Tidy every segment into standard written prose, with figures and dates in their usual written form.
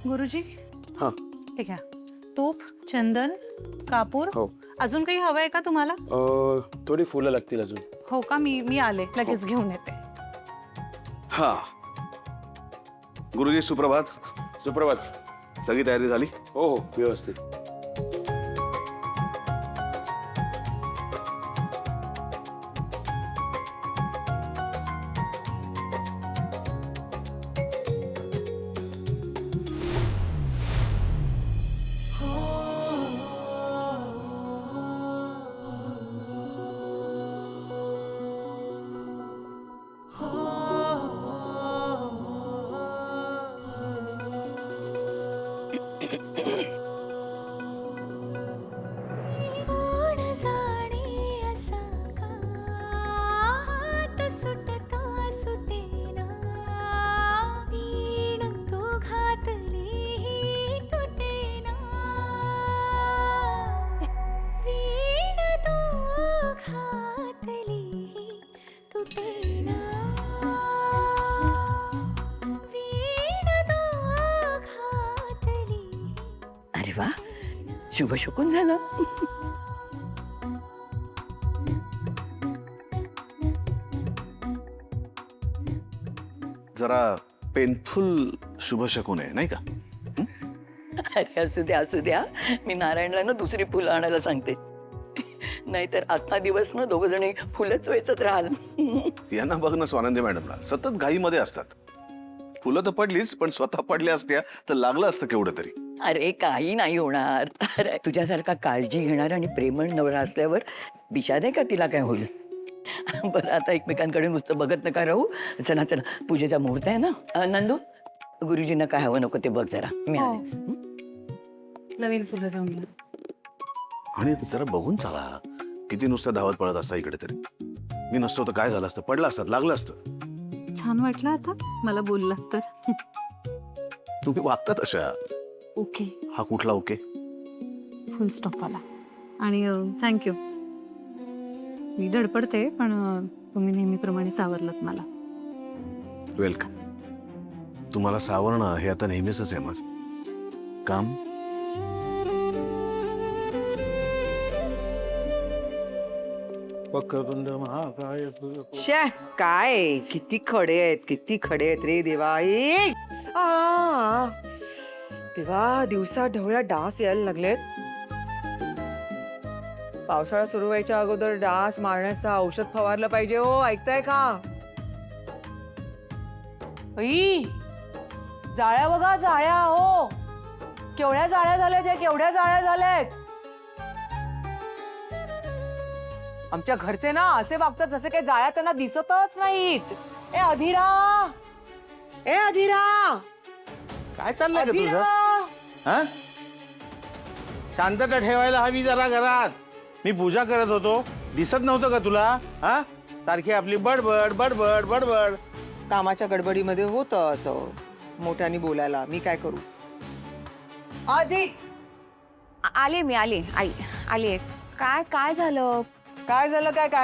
गुरुजी हाँ हे घ्या. तूप, चंदन, कापूर. हो. अजून काही हवंय का तुम्हाला? थोडी फुलं लागतील अजून. हो का? मी आले, लगेच घेऊन येते. हा गुरुजी सुप्रभात. सुप्रभात. सगळी तयारी झाली? हो हो व्यवस्थित. अरे वा, शुभ शकून झालं. जरा पेनफुल शुभ शकून आहे नाही का? अरे असू द्या, मी नारायणला ना दुसरी फुलं आणायला सांगते. नाहीतर आत्ता दिवस ना दोघ जणी फुलंच वेचत राहाल. यांना बघ ना स्वानंदी मॅडमला सतत घाईमध्ये असतात. फुलं तर पडलीच पण स्वतः पडल्या असत्या तर लागलं असतं केवढं तरी. अरे काही नाही होणार. अरे तुझ्यासारखा काळजी घेणार आणि प्रेमळ नवरा असल्यावर विषाद आहे का तिला काय होईल. बरं आता एकमेकांकडे नुसतं बघत नका राहू. चला चला पूजेचा मुहूर्त आहे ना. नंदू गुरुजींना काय हवं नको ते बघ जरा. मी हो. आलेच. नवीन फुलं घेऊन या. आणि जरा बघून चाला. किती नुसतं धावत पडत असता इकडे तरी. मी नसतो तर काय झालं असतं, पडलं असतं, लागलं असतं. छान वाटलं आता मला बोलला तर. तुम्ही वागता तशा. ओके. हा कुठला ओके? फुल स्टॉप आला. आणि थँक्यू. मी धडपडते पण तुम्ही नेहमीप्रमाणे सावरलत मला. वेलकम. तुम्हाला सावरणं हे आता नेहमीच आहे माझं काम. वक्रतुंड महाकाय. शे काय किती खडे आहेत रे देवा. तेव्हा दिवसा ढवळ्या डास यायला लागलेत. पावसाळा सुरू व्हायच्या अगोदर डास मारण्याचं औषध फवारलं पाहिजे. हो ऐकताय का? जाळ्या बघा जाळ्या. हो केवढ्या जाळ्या झाल्यात. आमच्या घरचे ना असे वागतात जसे काही जाळ्या त्यांना दिसतच नाहीत. ए अधीरा काय चाललंय का तुझं? अधीरा हा? शांतता ठेवायला हवी जरा घरात. मी पूजा करत होतो, दिसत नव्हतं का तुला? हा सारखी आपली बडबड बडबड बडबड. कामाच्या गडबडीमध्ये होतं असं मोठ्याने बोलायला. मी काय करू? आधी आले मी आले आई आले. काय झालं? काय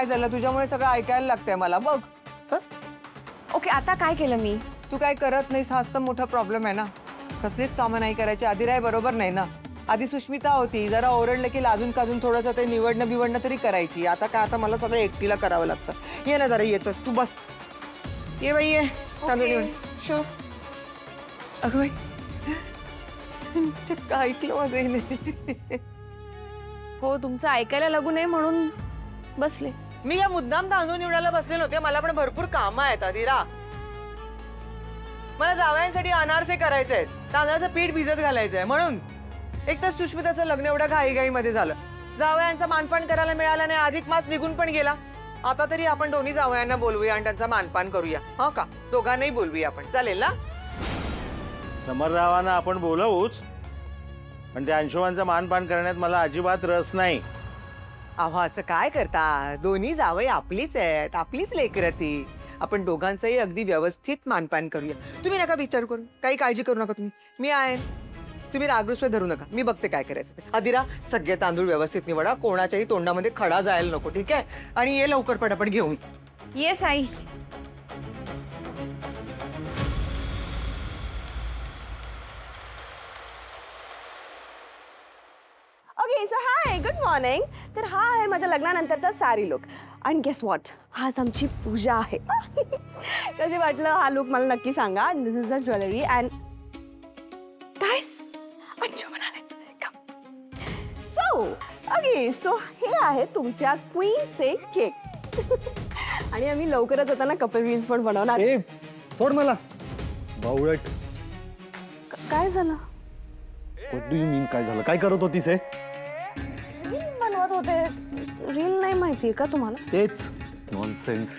झालं तुझ्यामुळे सगळं ऐकायला लागतंय मला. बघ ओके आता काय केलं मी? तू काय करत नाहीस हाच तर मोठा प्रॉब्लेम आहे ना. कसलीच कामं नाही करायची. आधी राय बरोबर नाही ना. आधी सुष्मिता होती, जरा ओरडलं की लाजून काजून थोडंसं ते निवडणं बिवडणं तरी करायची. आता काय, आता मला सगळं एकटीला करावं लागतं. ये ना जरा येच तू बस. ये बाई ये. तांदूळ निवड. अगं बाई चक्क ऐकलं माझं हिने. हो तुमचं ऐकायला लागू नये म्हणून बसले. मी या मुद्दाम तांदूळ निवडायला बसले नव्हते. मला पण भरपूर कामं आहेत अधीरा. मला जावयांसाठी अनारसे करायचे आहेत, तांदळाचं पीठ भिजत घालायचंय म्हणून. एक तर सुष्मिताचं लग्न एवढं घाईघाईमध्ये झालं. जावयांचा मानपान करायला मिळाला नाही. अधिक मास निघून पण गेला. आता तरी आपण दोन्ही जावयांना बोलवूया आणि त्यांचा मानपान करूया. हो का? दोघांनाही बोलवूया आपण. चालेल ना? समररावांना आपण बोलवूच, पण त्या अंशुमानचं मानपान करण्यात मला अजिबात रस नाही. अहो असं काय करता? दोन्ही जावई आपलीच आहेत, आपलीच लेकरं ती. आपण दोघांचंही अगदी व्यवस्थित मानपान करूया. तुम्ही नका विचार करू, काही काळजी करू नका तुम्ही. मी आहे. तुम्ही रागरुसवे धरू नका. मी बघते काय करायचं ते. अधीरा सगळे तांदूळ व्यवस्थित निवडा. कोणाच्याही तोंडामध्ये खडा जायला नको. ठीक आहे? आणि ये लवकर पटापट घेऊन. Yes I. Okay so hi good morning. तर हा आहे माझ्या लग्नानंतरचा साडी लुक आणि गेस वॉट, आज आमची पूजा आहे. कशी वाटलं हा लुक मला नक्की सांगा. दिस इज अ ज्वेलरी अँड गाईस अंशू म्हणाले सो हे आहे तुमच्या क्वीनचे केक. आणि आम्ही लवकरच आता ना कपल रील्स पण बनवणार. ए सोड मला बावळट. काय झालं? व्हॉट डू यू मीन काय झालं? काय करत होतीस हे? रील बनवत होते. रील नाही माहिती का तुम्हाला? तेच नॉनसेन्स.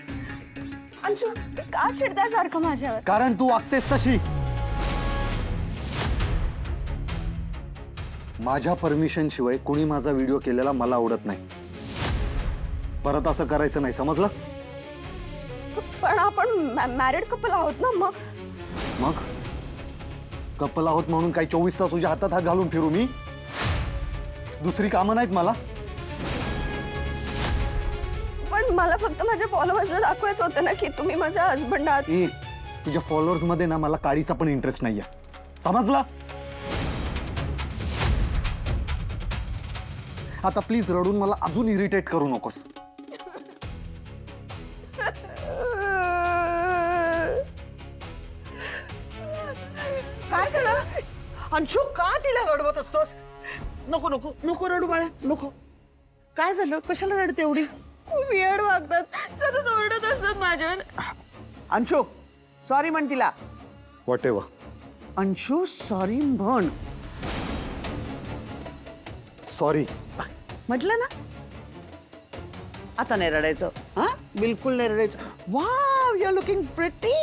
अंशू तू का चिडताय सारखं माझ्यावर? कारण तू वागतेस तशी. माझ्या परमिशन शिवाय कोणी माझा व्हिडिओ केलेला मला आवडत नाही. परत असं करायचं नाही, समजलं? पण आपण मॅरिड कपल आहोत ना. मग कपल आहोत म्हणून काही 24 तास तुझ्या हातात हात घालून फिरू मी? दुसरी कामं नाहीत मला? पण मला फक्त माझ्या फॉलोअर्सला दाखवायचं होतं ना की तुम्ही माझा हसबंड आहात. ए तुझ्या फॉलोअर्स मध्ये ना मला काळीचा पण इंटरेस्ट नाहीये, समजला? आता प्लीज रडून मला अजून इरिटेट करू नकोस. काय झालं अंशू? का तिला रडवत असतोस? नको नको नको रडू बाळा, नको. काय झालं? कशाला रडते एवढी? खूप वेळ वागतात, सतत ओरडत असतात माझ्यावर. अंशू सॉरी म्हण तिला. Whatever. अंशू सॉरी म्हण. सॉरी. म्हटलं ना आता नाही रडायचं. हा बिलकुल नाही रडायचं. Wow you are looking pretty.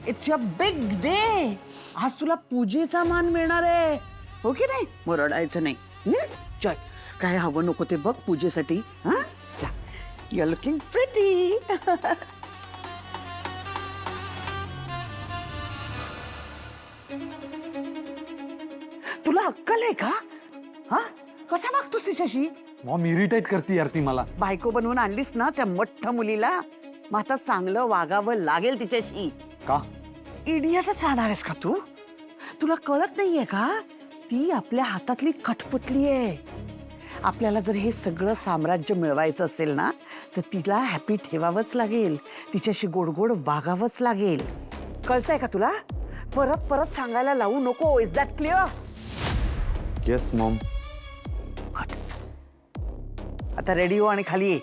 It's your big day. आज तुला पूजेचा मान मिळणार आहे, हो की नाही? मग रडायचं नाही. चल काय हवं नको ते बघ पूजेसाठी. हा यू आर लुकिंग प्रिटी. तुला अक्कल आहे का? हा कसा वागतोस तिच्याशी? मॉम इरिटेट करते यार ती मला. बायको बनवून आणलीस ना त्या मठ्ठ मुलीला, मग आता चांगलं वागावं लागेल तिच्याशी. का? इडियटच राहणार आहेस का तू? तुला कळत नाहीये का? ती आपल्या हातातली कठपुतली आहे. आपल्याला जर हे सगळं साम्राज्य मिळवायचं असेल ना तर तिला हॅपी ठेवावंच लागेल, तिच्याशी गोड गोड वागावंच लागेल. कळतंय का तुला? परत परत सांगायला लावू नको. Is that clear? Yes Maugham. आता रेडी हो आणि खाली ये.